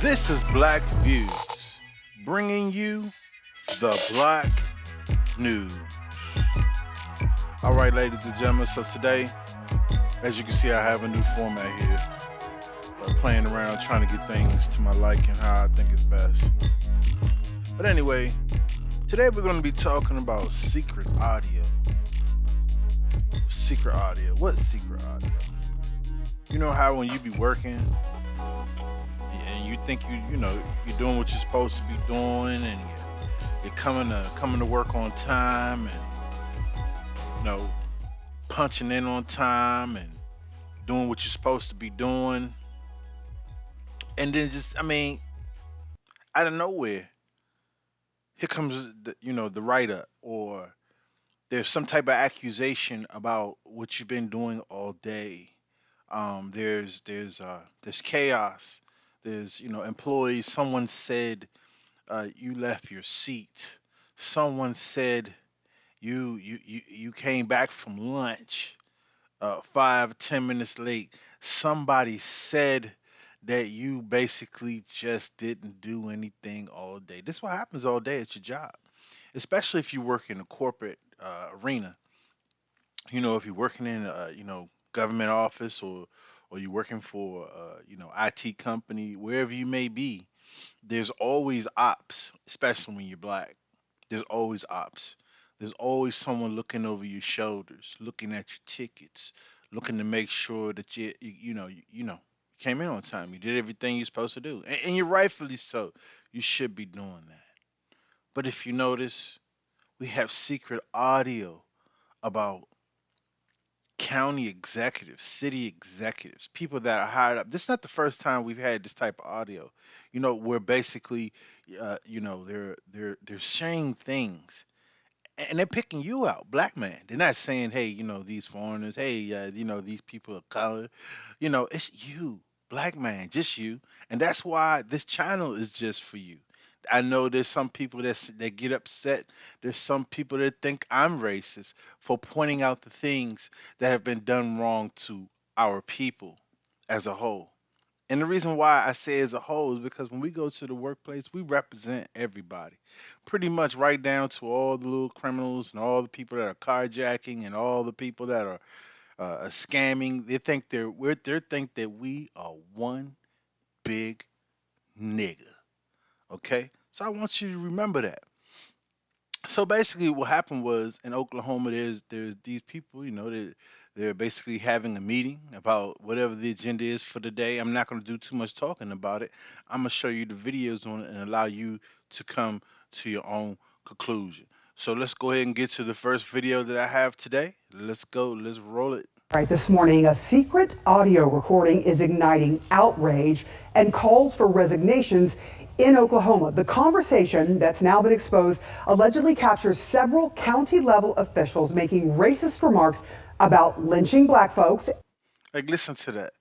This is Black Views, bringing you the Black News. All right, ladies and gentlemen, so today, as you can see, I have a new format here. Playing around, trying to get things to my liking, how I think is best. But anyway, today we're going to be talking about secret audio. Secret audio. What's secret audio? You know how when you be working and you think you're doing what you're supposed to be doing, and you're coming to work on time, and punching in on time and doing what you're supposed to be doing, and then out of nowhere, here comes the write up, or there's some type of accusation about what you've been doing all day. There's chaos. There's employees. Someone said you left your seat. Someone said you came back from lunch 5-10 minutes late. Somebody said that you basically just didn't do anything all day. This is what happens all day at your job, especially if you work in a corporate arena. If you're working in a government office, or you're working for IT company, wherever you may be, there's always ops, especially when you're black. There's always ops. There's always someone looking over your shoulders, looking at your tickets, looking to make sure that you came in on time. You did everything you're supposed to do, and you're rightfully so. You should be doing that. But if you notice, we have secret audio about county executives, city executives, people that are hired up. This is not the first time we've had this type of audio. Where basically, they're saying things, and they're picking you out, black man. They're not saying, hey, these foreigners, hey, these people of color. It's you, black man, just you, and that's why this channel is just for you. I know there's some people that get upset. There's some people that think I'm racist for pointing out the things that have been done wrong to our people as a whole. And the reason why I say as a whole is because when we go to the workplace, we represent everybody, pretty much right down to all the little criminals and all the people that are carjacking and all the people that are scamming. They think that we are one big nigga. Okay, so I want you to remember that. So basically, what happened was in Oklahoma, there's these people, they're basically having a meeting about whatever the agenda is for the day. I'm not going to do too much talking about it. I'm gonna show you the videos on it and allow you to come to your own conclusion. So let's go ahead and get to the first video that I have today. Let's go. Let's roll it. Right, this morning, a secret audio recording is igniting outrage and calls for resignations in Oklahoma. The conversation that's now been exposed allegedly captures several county-level officials making racist remarks about lynching black folks. Like, listen to that.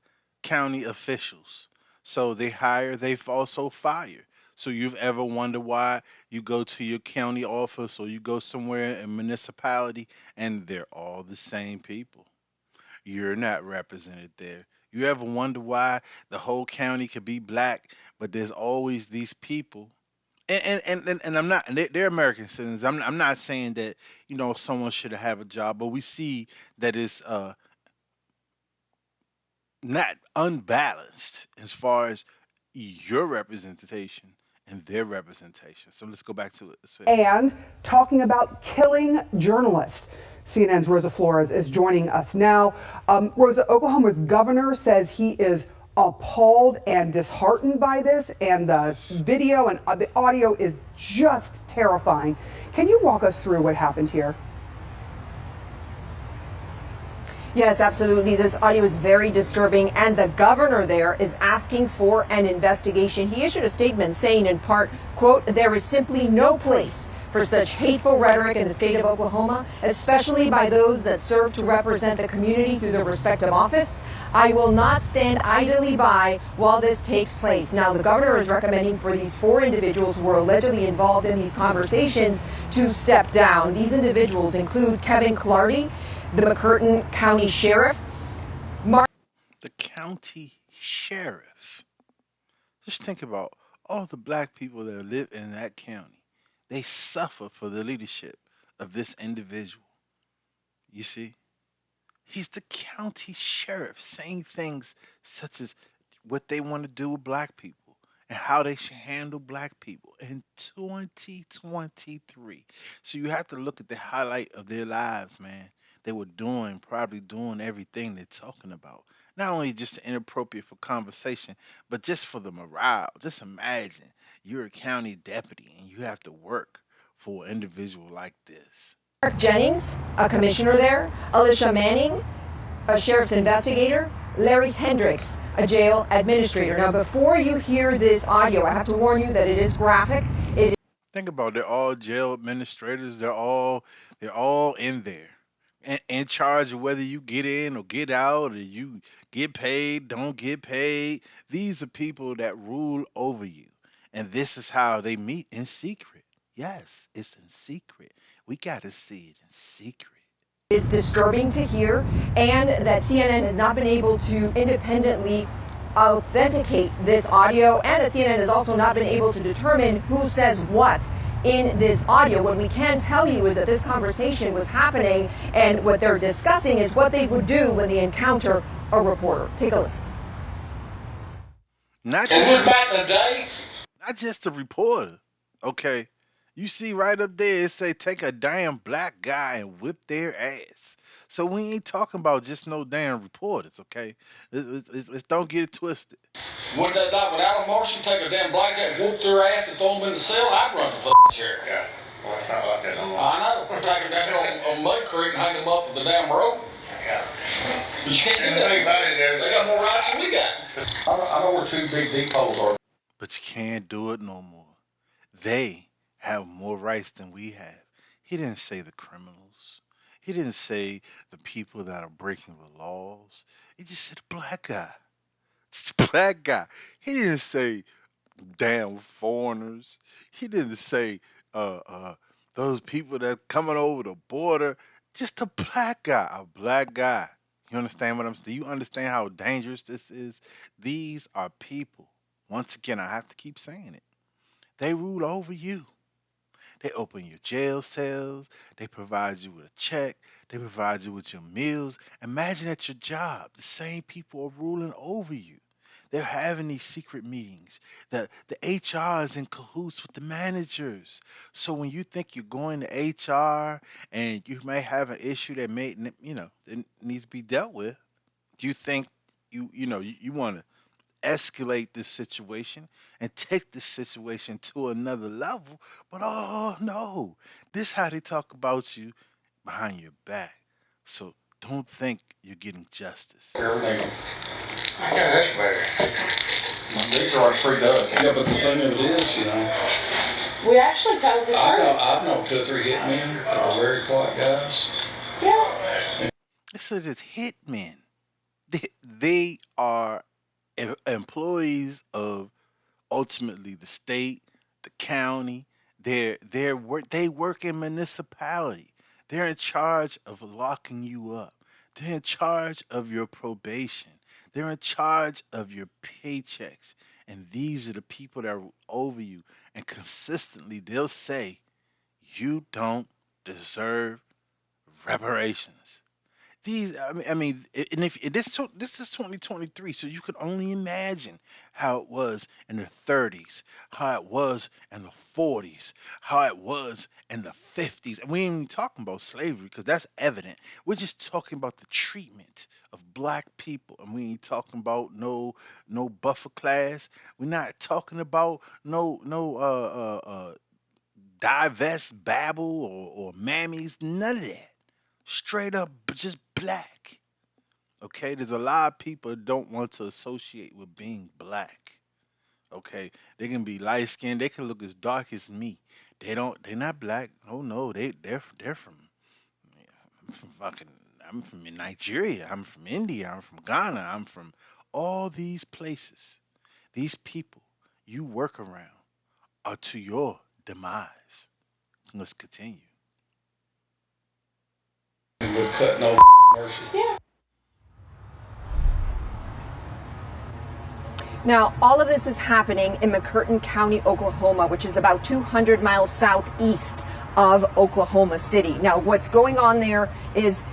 County officials. So they hire, they've also fired. So you've ever wondered why you go to your county office or you go somewhere in municipality and they're all the same people? You're not represented there. You ever wonder why the whole county could be black, but there's always these people? And I'm not, and they're American citizens. I'm not saying that, someone should have a job, but we see that it's not unbalanced as far as your representation and their representation. So let's go back to it. And talking about killing journalists. CNN's Rosa Flores is joining us now. Rosa, Oklahoma's governor says he is appalled and disheartened by this, and the video and the audio is just terrifying. Can you walk us through what happened here? Yes, absolutely. This audio is very disturbing, and the governor there is asking for an investigation. He issued a statement saying, in part, quote, "There is simply no place for such hateful rhetoric in the state of Oklahoma, especially by those that serve to represent the community through their respective office. I will not stand idly by while this takes place." Now, the governor is recommending for these 4 individuals who were allegedly involved in these conversations to step down. These individuals include Kevin Clardy, the McCurtain County Sheriff. The county sheriff. Just think about all the black people that live in that county. They suffer for the leadership of this individual. You see? He's the county sheriff saying things such as what they want to do with black people and how they should handle black people in 2023. So you have to look at the highlight of their lives, man. They were doing, probably doing everything they're talking about. Not only just inappropriate for conversation, but just for the morale. Just imagine you're a county deputy and you have to work for an individual like this. Mark Jennings, a commissioner there, Alicia Manning, a sheriff's investigator, Larry Hendricks, a jail administrator. Now, before you hear this audio, I have to warn you that it is graphic. Think about it, they're all jail administrators. They're all in there, in charge of whether you get in or get out, or you get paid, don't get paid. These are people that rule over you, and this is how they meet in secret. Yes, it's in secret. We got to see it in secret. Is disturbing to hear, and that CNN has not been able to independently authenticate this audio, and that CNN has also not been able to determine who says what in this audio. What we can tell you is that this conversation was happening, and what they're discussing is what they would do when they encounter a reporter. Take a listen. Not And just we're back in the day. not just a reporter. Okay. You see right up there, it say take a damn black guy and whip their ass. So we ain't talking about just no damn reporters, okay? Let's don't get it twisted. Would that night when Alan Marshall take a damn blanket, whoop their ass, and throw them in the cell? I'd run for the sheriff. Yeah. Well, it's not like that no more. I know. Take them down on Mud Creek and hang them up with the damn rope. Yeah. But you can't do And the that. thing about it is, They got more rights than we got. I know where two big depots are. But you can't do it no more. They have more rights than we have. He didn't say the criminals. He didn't say the people that are breaking the laws. He just said a black guy. Just a black guy. He didn't say damn foreigners. He didn't say uh uh those people that coming over the border. Just a black guy. A black guy. You understand what I'm saying? Do you understand how dangerous this is? These are people. Once again, I have to keep saying it. They rule over you. They open your jail cells. They provide you with a check. They provide you with your meals. Imagine at your job, the same people are ruling over you. They're having these secret meetings. The HR is in cahoots with the managers. So when you think you're going to HR and you may have an issue that that needs to be dealt with, you think you want to escalate this situation and take this situation to another level. But oh no, this how they talk about you behind your back. So don't think you're getting justice. Everything. I got an excavator. These are like free dogs. Yeah, but the thing of it is, We actually told the truth. I've known 2 or 3 hitmen that are very quiet guys. Yeah. They said it's hitmen. They are employees of ultimately the state, the county. They work in municipality. They're in charge of locking you up. They're in charge of your probation. They're in charge of your paychecks. And these are the people that are over you. And consistently they'll say, you don't deserve reparations. And if this is 2023, so you could only imagine how it was in the 30s, how it was in the 40s, how it was in the 50s. And we ain't even talking about slavery because that's evident. We're just talking about the treatment of black people, and we ain't talking about no buffer class. We're not talking about no divest babble or mammies, none of that. Straight up just black. Okay, there's a lot of people that don't want to associate with being black. Okay, they can be light skinned, they can look as dark as me. They're not black. Oh no, they're from, I'm from fucking, I'm from Nigeria, I'm from India, I'm from Ghana, I'm from all these places. These people you work around are to your demise. Let's continue. But cut no mercy. Now, all of this is happening in McCurtain County, Oklahoma, which is about 200 miles southeast of Oklahoma City. Now, what's going on there is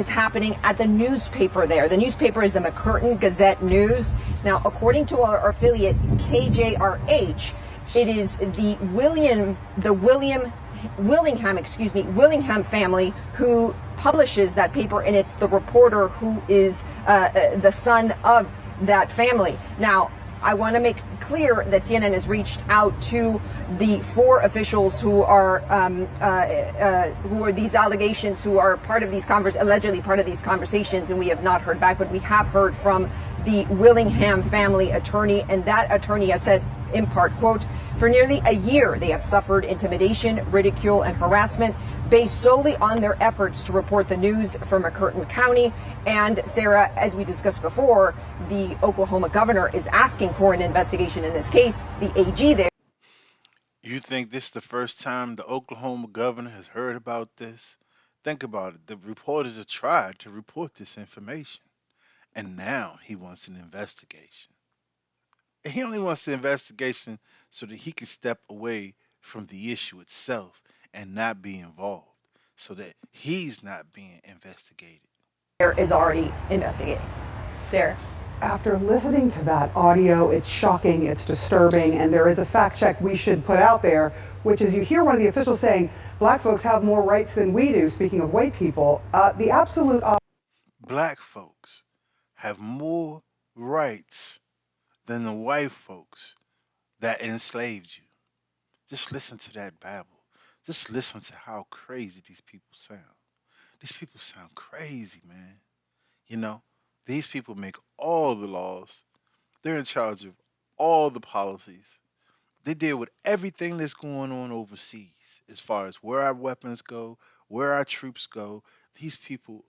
happening at the newspaper there. The newspaper is the McCurtain Gazette News. Now, according to our affiliate KJRH, it is the Willingham family who publishes that paper, and it's the reporter who is the son of that family. Now, I want to make clear that CNN has reached out to the 4 officials who are these allegations, who are part of these allegedly part of these conversations, and we have not heard back. But we have heard from the Willingham family attorney, and that attorney has said, in part, quote, "For nearly a year, they have suffered intimidation, ridicule, and harassment based solely on their efforts to report the news from McCurtain County." And Sarah, as we discussed before, the Oklahoma governor is asking for an investigation in this case. The AG there. You think this is the first time the Oklahoma governor has heard about this? Think about it. The reporters have tried to report this information, and now he wants an investigation. And he only wants the investigation so that he can step away from the issue itself and not be involved, so that he's not being investigated. Is already investigating. Sarah. After listening to that audio, it's shocking, it's disturbing, and there is a fact check we should put out there, which is you hear one of the officials saying, black folks have more rights than we do, speaking of white people. The absolute Black folks have more rights than the white folks that enslaved you. Just listen to that babble. Just listen to how crazy these people sound. These people sound crazy, man. You know, these people make all the laws. They're in charge of all the policies. They deal with everything that's going on overseas as far as where our weapons go, where our troops go. These people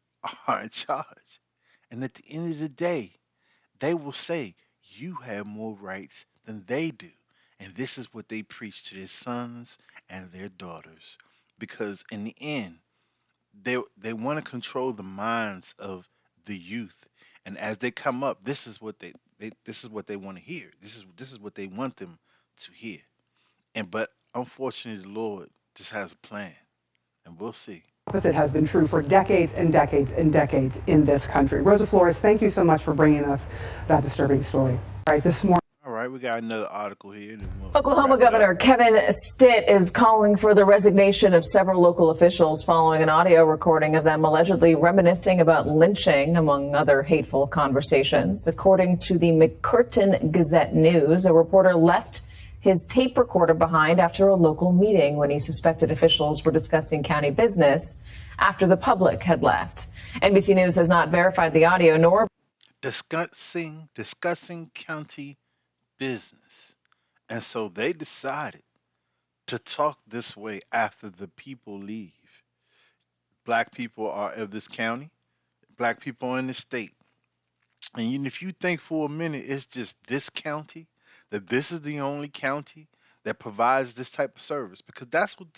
are in charge. And at the end of the day, they will say, you have more rights than they do. And this is what they preach to their sons and their daughters. Because in the end, they want to control the minds of the youth. And as they come up, this is what this is what they want to hear. This is what they want them to hear. And but unfortunately the Lord just has a plan. And we'll see. opposite has been true for decades and decades and decades in this country. Rosa Flores, thank you so much for bringing us that disturbing story. All right, this morning. All right, we got another article here. And then we'll Oklahoma wrap it up. Governor Kevin Stitt is calling for the resignation of several local officials following an audio recording of them allegedly reminiscing about lynching, among other hateful conversations. According to the McCurtain Gazette News, a reporter left his tape recorder behind after a local meeting when he suspected officials were discussing county business after the public had left. NBC News has not verified the audio nor discussing county business. And so they decided to talk this way after the people leave. Black people are of this county, black people are in this state. And if you think for a minute it's just this county, that this is the only county that provides this type of service, because that's what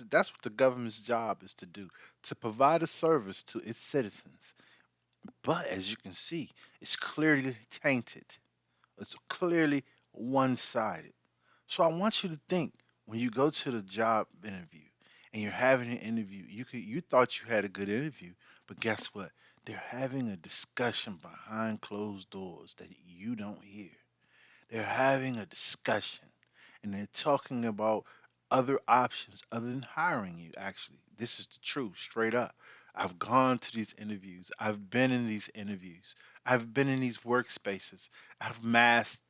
the government's job is to do, to provide a service to its citizens. But as you can see, it's clearly tainted. It's clearly one-sided. So I want you to think when you go to the job interview and you're having an interview, you thought you had a good interview, but guess what? They're having a discussion behind closed doors that you don't hear. They're having a discussion and they're talking about other options other than hiring you, actually. This is the truth, straight up. I've gone to these interviews. I've been in these interviews. I've been in these workspaces. I've massed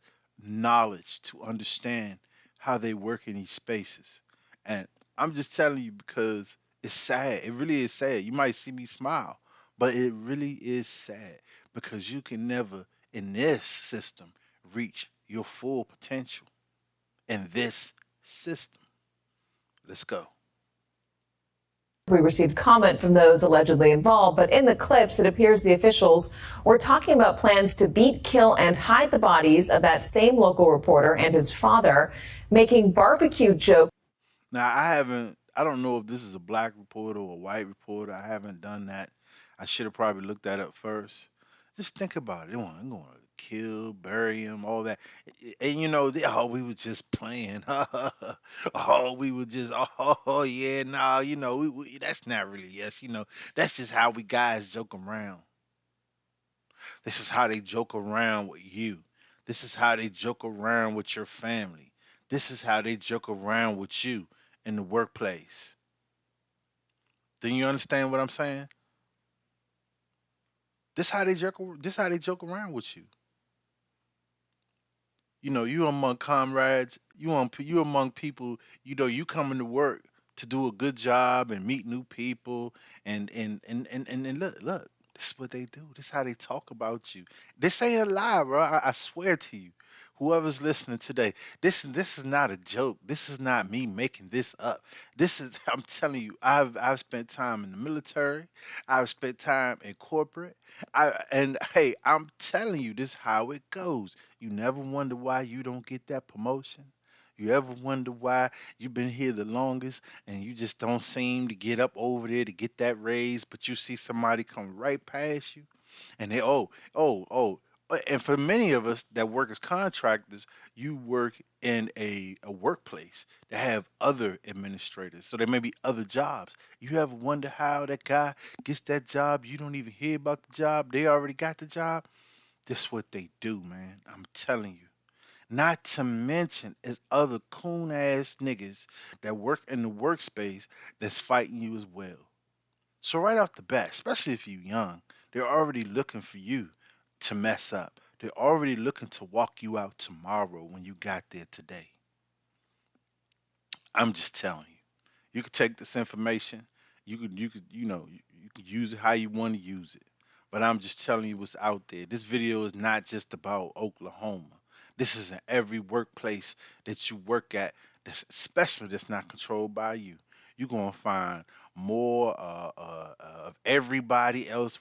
knowledge to understand how they work in these spaces. And I'm just telling you because it's sad. It really is sad. You might see me smile, but it really is sad because you can never, in this system, reach your full potential in this system. Let's go. we received comment from those allegedly involved, but in the clips, it appears the officials were talking about plans to beat, kill, and hide the bodies of that same local reporter and his father, making barbecue jokes. Now, I don't know if this is a black reporter or a white reporter. I haven't done that. I should have probably looked that up first. Just think about it. I'm going to kill, bury him, all that. And oh, we were just playing. Oh, we were just, oh yeah, nah, that's not really yes. That's just how we guys joke around. This is how they joke around with you. This is how they joke around with your family. This is how they joke around with you in the workplace. Do you understand what I'm saying? This how they joke around with you. You among comrades, you among people, you coming to work to do a good job and meet new people and look, this is what they do. This is how they talk about you. This ain't a lie, bro. I swear to you. Whoever's listening today, this is not a joke. This is not me making this up. This is I'm telling you, I've spent time in the military, I've spent time in corporate. And hey, I'm telling you, this is how it goes. You never wonder why you don't get that promotion? You ever wonder why you've been here the longest and you just don't seem to get up over there to get that raise, but you see somebody come right past you and they, oh. And for many of us that work as contractors, you work in a workplace that have other administrators. So there may be other jobs. You ever wonder how that guy gets that job? You don't even hear about the job. They already got the job. This what they do, man. I'm telling you. Not to mention is other coon ass niggas that work in the workspace that's fighting you as well. So right off the bat, especially if you're young, they're already looking for you to mess up. They're already looking to walk you out tomorrow when you got there today. I'm just telling you. You could take this information. You could use it how you want to use it. But I'm just telling you what's out there. This video is not just about Oklahoma. This is in every workplace that you work at, that's especially that's not controlled by you. You're gonna find more of everybody else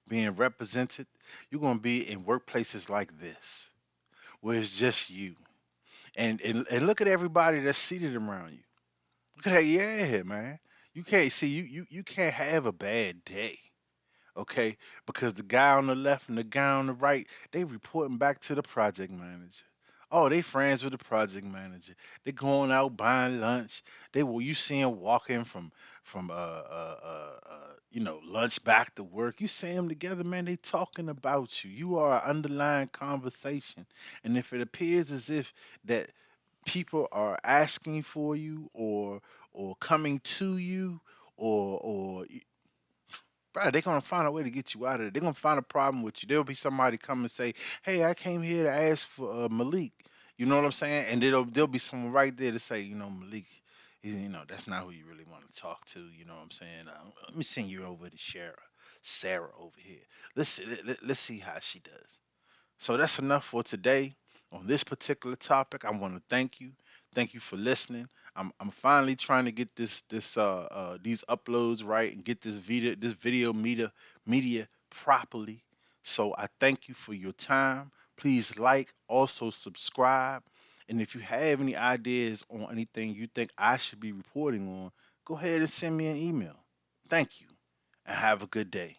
being represented. You're gonna be in workplaces like this, where it's just you. And look at everybody that's seated around you. Look at that, yeah, man. You can't see you can't have a bad day, okay? Because the guy on the left and the guy on the right, they reporting back to the project manager. Oh, they friends with the project manager. They going out buying lunch. You see them walking from lunch back to work. You see them together, man. They talking about you. You are an underlying conversation, and if it appears as if that people are asking for you or coming to you or bro, they're gonna find a way to get you out of it. They're gonna find a problem with you. There'll be somebody come and say, "Hey, I came here to ask for Malik." You know what I'm saying? And there'll be someone right there to say, Malik, that's not who you really want to talk to. You know what I'm saying? Let me send you over to Sarah over here. Let's see how she does. So that's enough for today on this particular topic. I want to thank you. Thank you for listening. I'm finally trying to get these uploads right and get this video media properly. So I thank you for your time. Please like, also subscribe. And if you have any ideas on anything you think I should be reporting on, go ahead and send me an email. Thank you and have a good day.